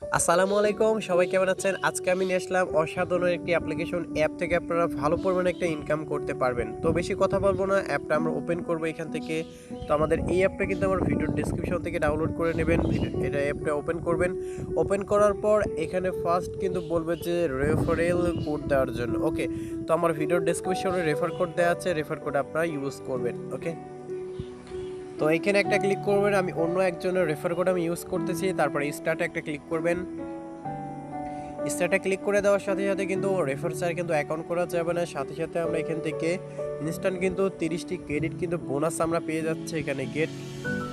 আসসালামু আলাইকুম, সবাই কেমন আছেন? আজকে আমি নিয়ে আসলাম অসাধারণ একটি অ্যাপ্লিকেশন। অ্যাপ থেকে আপনারা ভালো পরিমাণে একটা ইনকাম করতে পারবেন। তো বেশি কথা বলবো না, অ্যাপটা আমরা ওপেন করব এখান থেকে। তো আমাদের এই অ্যাপটা কিন্তু আমার ভিডিওর ডেসক্রিপশন থেকে ডাউনলোড করে নেবেন। এটা অ্যাপটা ওপেন করবেন। ওপেন করার পর এখানে ফার্স্ট কিন্তু বলবে যে রেফারেল কোড দেওয়ার জন্য। ওকে, তো আমার ভিডিওর ডেসক্রিপশনে রেফার কোড দেওয়া আছে, রেফার কোড আপনারা ইউজ করবেন। ওকে, তো এখানে একটা ক্লিক করবেন। আমি অন্য একজনের রেফার কোড আমি ইউজ করতেছি। তারপরে স্টার্টে একটা ক্লিক করবেন। স্টার্টে ক্লিক করে দেওয়ার সাথে সাথে কিন্তু রেফার চার কিন্তু অ্যাকাউন্ট করা যাবে না, সাথে সাথে আমরা এখান থেকে ইনস্ট্যান্ট কিন্তু 30টি ক্রেডিট কিন্তু বোনাস আমরা পেয়ে যাচ্ছে। এখানে গেট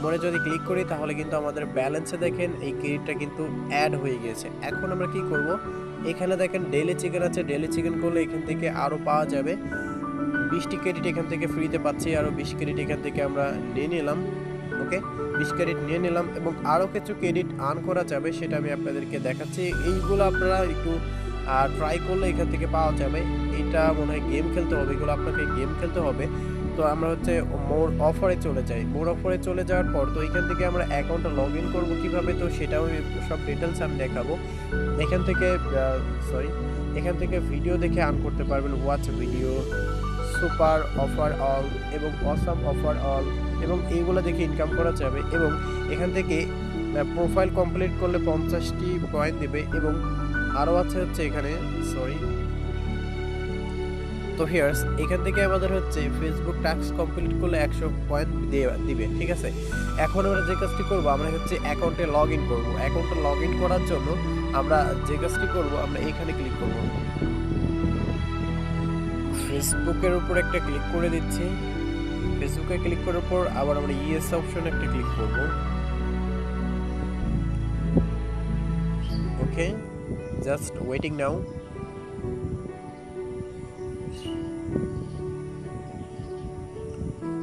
মনে যদি ক্লিক করি তাহলে কিন্তু আমাদের ব্যালেন্সে দেখেন এই ক্রেডিটটা কিন্তু অ্যাড হয়ে গিয়েছে। এখন আমরা কি করব, এখানে দেখেন ডেইলি চিকেন আছে, ডেইলি চিকেন করলে এখান থেকে আরও পাওয়া যাবে 20টি ক্রেডিট এখান থেকে ফ্রিতে পাচ্ছি, আরও 20 ক্রেডিট এখান থেকে আমরা নিয়ে নিলাম। ওকে, 20 ক্রেডিট নিয়ে নিলাম এবং আরও কিছু ক্রেডিট আর্ন করা যাবে, সেটা আমি আপনাদেরকে দেখাচ্ছি। এইগুলো আপনারা একটু ট্রাই করলে এখান থেকে পাওয়া যাবে। এটা মনে হয় গেম খেলতে হবে, এগুলো আপনাকে গেম খেলতে হবে। তো আমরা হচ্ছে মোর অফারে চলে যাই। মোর অফারে চলে যাওয়ার পর তো এখান থেকে আমরা অ্যাকাউন্টটা লগ ইন করবো কীভাবে, তো সেটাও সব ডিটেলস আমি দেখাবো। এখান থেকে এখান থেকে ভিডিও দেখে আর্ন করতে পারবেন, watch video, super offer all এবং অসাম অফার অল, এবং এইগুলো দেখে ইনকাম করা যাবে। এবং এখান থেকে প্রোফাইল কমপ্লিট করলে 50টি কয়েন দেবে এবং আরও আছে হচ্ছে এখানে তো হিয়ার্স এখান থেকে আমাদের হচ্ছে ফেসবুক টাস্ক কমপ্লিট করলে 100 পয়েন্ট দিবে। ঠিক আছে, এখন আমরা যে কাজটি করবো, আমরা হচ্ছে অ্যাকাউন্টে লগ ইন করবো। অ্যাকাউন্টে লগ ইন করার জন্য আমরা যে কাজটি করবো, আমরা এখানে ক্লিক করবো, ফেসবুকের উপর একটা ক্লিক করে দিচ্ছি। ফেসবুকে ক্লিক করার পর আবার আমরা ইয়েস অপশনে একটা ক্লিক করব। ওকে, জাস্ট ওয়েটিং নাও।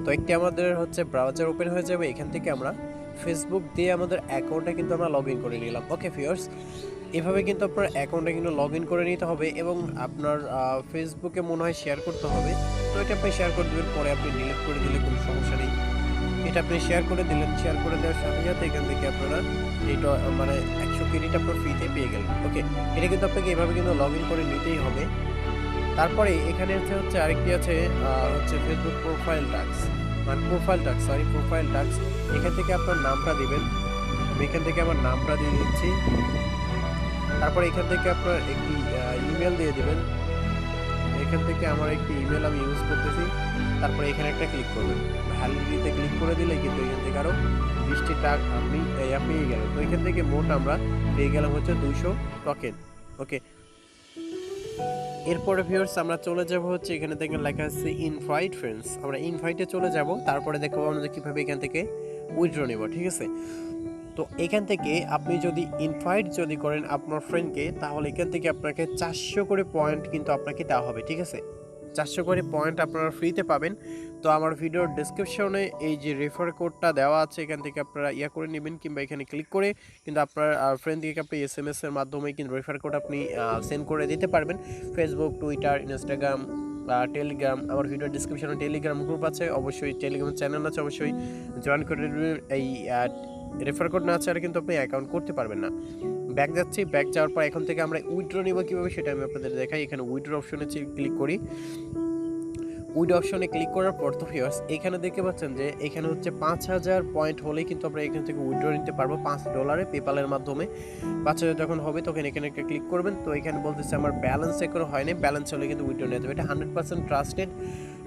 তো একটি আমাদের হচ্ছে ব্রাউজার ওপেন হয়ে যাবে। এখান থেকে আমরা ফেসবুক দিয়ে আমাদের অ্যাকাউন্টটা কিন্তু আমরা লগ ইন করে নিলাম। ওকে ভিউয়ার্স, এভাবে কিন্তু আপনার অ্যাকাউন্টে কিন্তু লগ ইন করে নিতে হবে এবং আপনার ফেসবুকে মনে হয় শেয়ার করতে হবে। তো এটা আপনি শেয়ার করে দেবেন, পরে আপনি ডিলিট করে দিলে কোনো সমস্যা নেই। এটা আপনি শেয়ার করে দিলেন, শেয়ার করে দেওয়ার সাথে সাথে এখান থেকে আপনারা এটা মানে 100 ক্রেডিট আপনার ফ্রিতে পেয়ে গেলেন। ওকে, এটা কিন্তু আপনাকে এভাবে কিন্তু লগ ইন করে নিতেই হবে। তারপরে এখানে হচ্ছে আরেকটি আছে হচ্ছে ফেসবুক প্রোফাইল টাস্ক, মানে প্রোফাইল টাস্ক। এখান থেকে আপনার নামটা দিবেন। আমি এখান থেকে আমার নামটা দিয়ে দিচ্ছি। তারপরে এখান থেকে আপনার একটি ইমেল দিয়ে দিবেন। এখান থেকে আমার একটি ইমেল আমি ইউজ করতেছি। তারপরে এখানে একটা ক্লিক করবেন, ভ্যালিডিটিতে ক্লিক করে দিলে কিন্তু এখান থেকে আরও 20টি টাকা আপনি পেয়ে গেলেন। তো এখান থেকে মোট আমরা পেয়ে গেলাম হচ্ছে 200 টোকেন। ওকে, এরপরে ভিউয়ার্স আমরা চলে যাব হচ্ছে এখানে দেখেন লেখা আছে ইনভাইট ফ্রেন্ডস। আমরা ইনভাইটে চলে যাব, তারপরে দেখবো আমরা কীভাবে এখান থেকে উইথড্র নেব। ঠিক আছে, তো এখান থেকে আপনি যদি ইনভাইট যদি করেন আপনার ফ্রেন্ডকে, তাহলে এখান থেকে আপনাকে 400 করে পয়েন্ট কিন্তু আপনাকে দেওয়া হবে। ঠিক আছে, 400 করে পয়েন্ট আপনারা ফ্রিতে পাবেন। তো আমার ভিডিওর ডেসক্রিপশনে এই যে রেফার কোডটা দেওয়া আছে, এখান থেকে আপনারা করে নেবেন, কিংবা এখানে ক্লিক করে কিন্তু আপনার ফ্রেন্ডকে আপনি SMS এর মাধ্যমে কিন্তু রেফার কোড আপনি সেন্ড করে দিতে পারবেন। ফেসবুক, টুইটার, ইনস্টাগ্রাম, টেলিগ্রাম, আমার ভিডিওর ডিসক্রিপশনে টেলিগ্রাম গ্রুপ আছে, অবশ্যই টেলিগ্রাম চ্যানেল আছে, অবশ্যই জয়েন করে নেবেন। এই রেফার কোড না ছাড়া কিন্তু আপনি অ্যাকাউন্ট করতে পারবেন না। ব্যাক যাচ্ছি, ব্যাক যাওয়ার পর এখন থেকে আমরা উইথড্র নিব কীভাবে সেটা আমি আপনাদের দেখাই। এখানে উইথড্র অপশনে ক্লিক করি। উইথড্র অপশনে ক্লিক করার পর তো ভিউয়ার্স এখানে দেখতে পাচ্ছেন যে এখানে হচ্ছে 5000 পয়েন্ট হলেই কিন্তু আমরা এখান থেকে উইথড্র নিতে পারবো $5 পেপালের মাধ্যমে। 5000 যখন হবে তখন এখানে একটা ক্লিক করবেন। তো এখানে বলতেছে আমার ব্যালেন্স এখনো হয়নি, ব্যালেন্স হলে কিন্তু উইথড্র নিতে হবে। এটা 100% ট্রাস্টেড,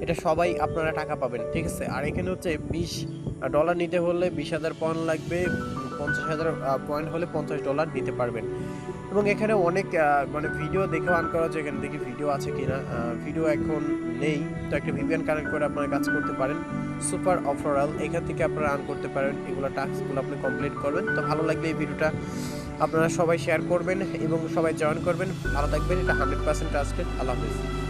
এটা সবাই আপনারা টাকা পাবেন। ঠিক আছে, আর এখানে হচ্ছে $20 নিতে হলে 20,000 পয়েন্ট লাগবে, 50,000 পয়েন্ট হলে $50 নিতে পারবেন। এবং এখানে অনেক মানে ভিডিও দেখেও আর্ন করা যায়। এখানে দেখি ভিডিও আছে কিনা, ভিডিও এখন নেই, তো একটা VPN কানেক্ট করে আপনারা কাজ করতে পারেন। সুপার অফারাল, এখান থেকে আপনারা আর্ন করতে পারেন, এগুলো টাস্কগুলো আপনি কমপ্লিট করবেন। তো ভালো লাগলে এই ভিডিওটা আপনারা সবাই শেয়ার করবেন এবং সবাই জয়েন করবেন। ভালো থাকবেন, এটা 100% ট্রাস্টেড। আল্লাহ হাফেজ।